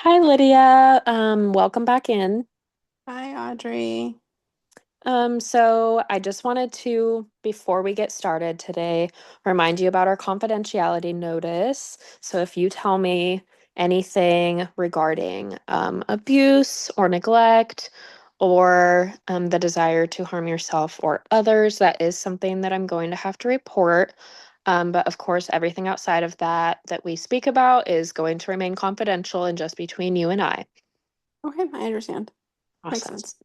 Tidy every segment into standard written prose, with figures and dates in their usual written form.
Hi, Lydia. Welcome back in. Hi, Audrey. So I just wanted to, before we get started today, remind you about our confidentiality notice. So if you tell me anything regarding abuse or neglect or the desire to harm yourself or others, that is something that I'm going to have to report. But of course, everything outside of that we speak about is going to remain confidential and just between you and I. Okay, I understand. Makes Awesome. sense.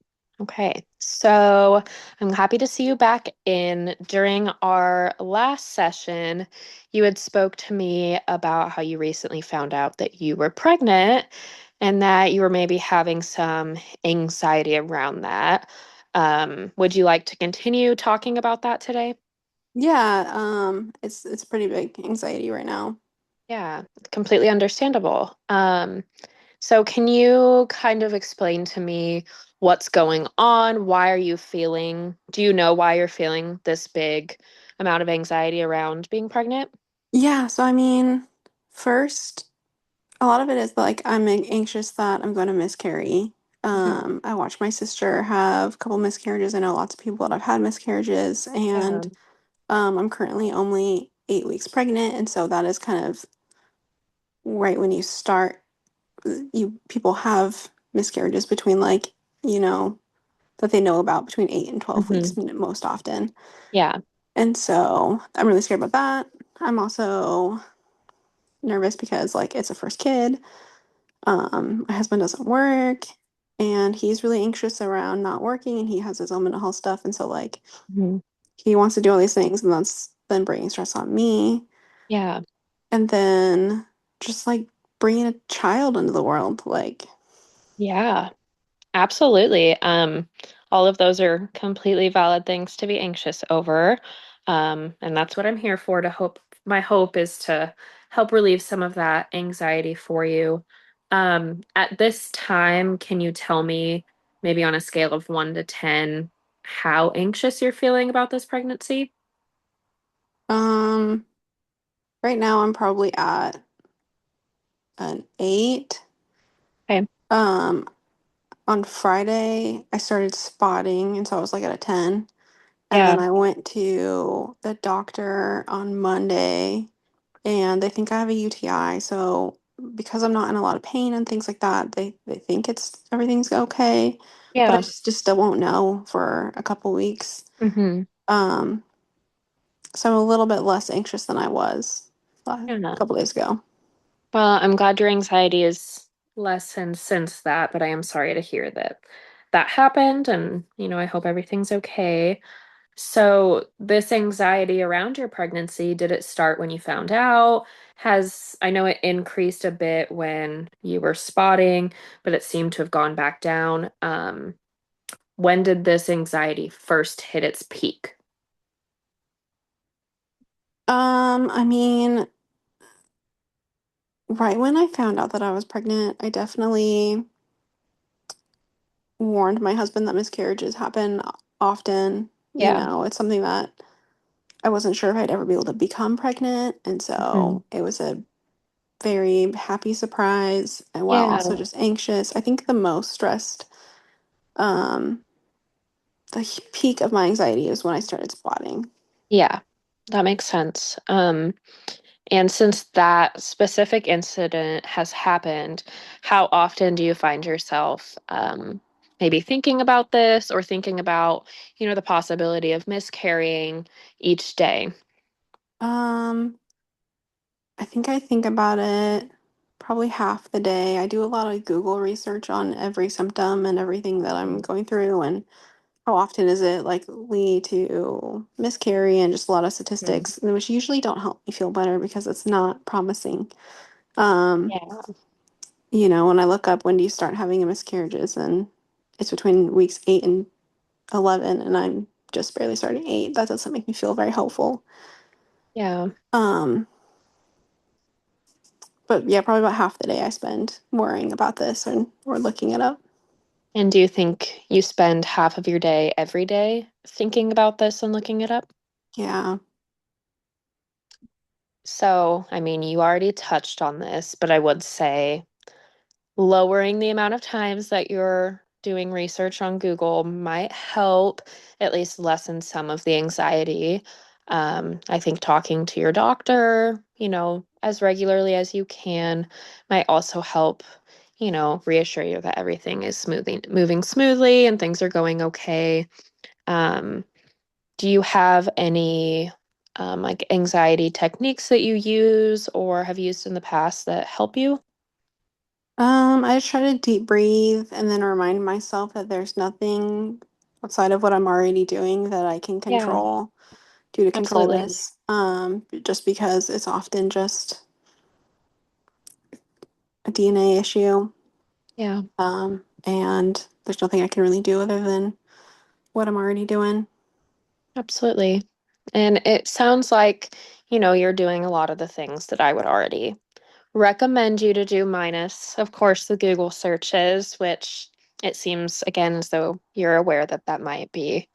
Okay, so I'm happy to see you back in. During our last session, you had spoke to me about how you recently found out that you were pregnant and that you were maybe having some anxiety around that. Would you like to continue talking about that today? Yeah, it's pretty big anxiety right now. Yeah, completely understandable. So can you kind of explain to me what's going on? Why are you feeling, do you know why you're feeling this big amount of anxiety around being pregnant? Yeah, so I mean, first, a lot of it is like anxious that I'm going to miscarry. Mhm. I watched my sister have a couple miscarriages. I know lots of people that have had miscarriages, Yeah. and I'm currently only 8 weeks pregnant, and so that is kind of right when you start. You people have miscarriages between you know that they know about between 8 and 12 weeks Hmm. most often. Yeah. And so I'm really scared about that. I'm also nervous because it's a first kid. My husband doesn't work and he's really anxious around not working and he has his own mental health stuff. And so Hmm. he wants to do all these things and that's then bringing stress on me. Yeah. And then just bringing a child into the world. Yeah. Absolutely. All of those are completely valid things to be anxious over. And that's what I'm here for to hope. My hope is to help relieve some of that anxiety for you. At this time, can you tell me, maybe on a scale of 1 to 10, how anxious you're feeling about this pregnancy? um, right now I'm probably at an 8. Okay. Um, on Friday, I started spotting, and so I was at a 10. And then Yeah. I went to the doctor on Monday, and they think I have a UTI. So because I'm not in a lot of pain and things like that, they think everything's okay. But I Yeah. just still won't know for a couple weeks. Hmm. Um, so I'm a little bit less anxious than I was a Yeah. couple days ago. Well, I'm glad your anxiety is lessened since that, but I am sorry to hear that that happened, and I hope everything's okay. So, this anxiety around your pregnancy, did it start when you found out? I know it increased a bit when you were spotting, but it seemed to have gone back down. When did this anxiety first hit its peak? I mean, right when I found out that I was pregnant, I definitely warned my husband that miscarriages happen often. Yeah. It's something that I wasn't sure if I'd ever be able to become pregnant. And Mhm. so it was a very happy surprise and while also Yeah. just anxious. I think the most stressed, um, the peak of my anxiety is when I started spotting. Yeah. That makes sense. And since that specific incident has happened, how often do you find yourself maybe thinking about this or thinking about, the possibility of miscarrying each day? Um, I think about it probably half the day. I do a lot of Google research on every symptom and everything that I'm Mm. going through and how often is it likely to miscarry and just a lot of Mhm. statistics, which usually don't help me feel better because it's not promising. Um, Yeah. when I look up when do you start having a miscarriages and it's between weeks 8 and 11 and I'm just barely starting 8. That doesn't make me feel very hopeful. Yeah. Um, but yeah, probably about half the day I spend worrying about this and or looking it up. And do you think you spend half of your day every day thinking about this and looking it up? Yeah. So, I mean, you already touched on this, but I would say lowering the amount of times that you're doing research on Google might help at least lessen some of the anxiety. I think talking to your doctor, as regularly as you can might also help, reassure you that everything is moving smoothly and things are going okay. Um, do you have any like anxiety techniques that you use or have used in the past that help you? I just try to deep breathe and then remind myself that there's nothing outside of what I'm already doing that I can Yeah, do to control absolutely. this. Just because it's often just a DNA issue. Yeah, And there's nothing I can really do other than what I'm already doing. absolutely. And it sounds like, you're doing a lot of the things that I would already recommend you to do, minus, of course, the Google searches, which it seems, again, as though you're aware that that might be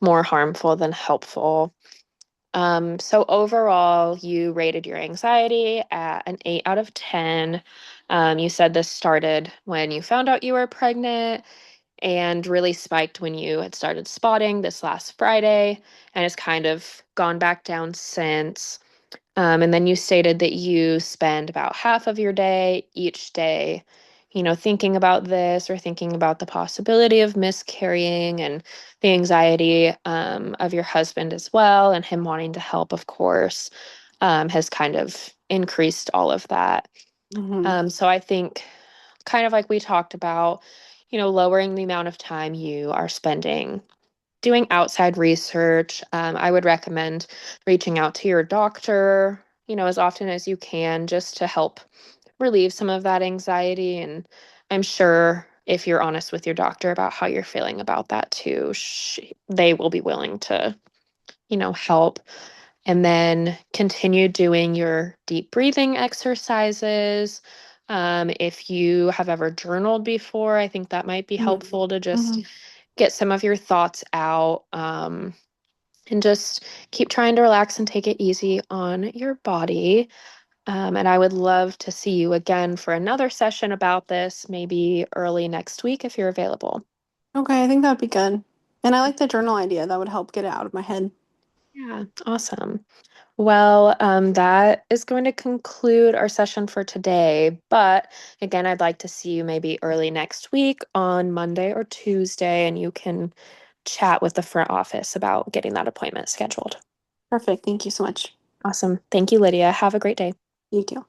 more harmful than helpful. So overall, you rated your anxiety at an 8 out of 10. You said this started when you found out you were pregnant and really spiked when you had started spotting this last Friday and has kind of gone back down since. And then you stated that you spend about half of your day each day, thinking about this or thinking about the possibility of miscarrying and the anxiety of your husband as well, and him wanting to help, of course, has kind of increased all of that. Hmm. So I think, kind of like we talked about, lowering the amount of time you are spending doing outside research. I would recommend reaching out to your doctor, as often as you can, just to help relieve some of that anxiety. And I'm sure if you're honest with your doctor about how you're feeling about that too, they will be willing to, help. And then continue doing your deep breathing exercises. If you have ever journaled before, I think that might be helpful to just Hmm. get some of your thoughts out, and just keep trying to relax and take it easy on your body. And I would love to see you again for another session about this, maybe early next week if you're available. Okay, I think that'd be good. And I like the journal idea. That would help get it out of my head. Yeah, awesome. Well, that is going to conclude our session for today. But again, I'd like to see you maybe early next week on Monday or Tuesday, and you can chat with the front office about getting that appointment scheduled. Perfect. Thank you so much. Awesome. Thank you, Lydia. Have a great day. You too.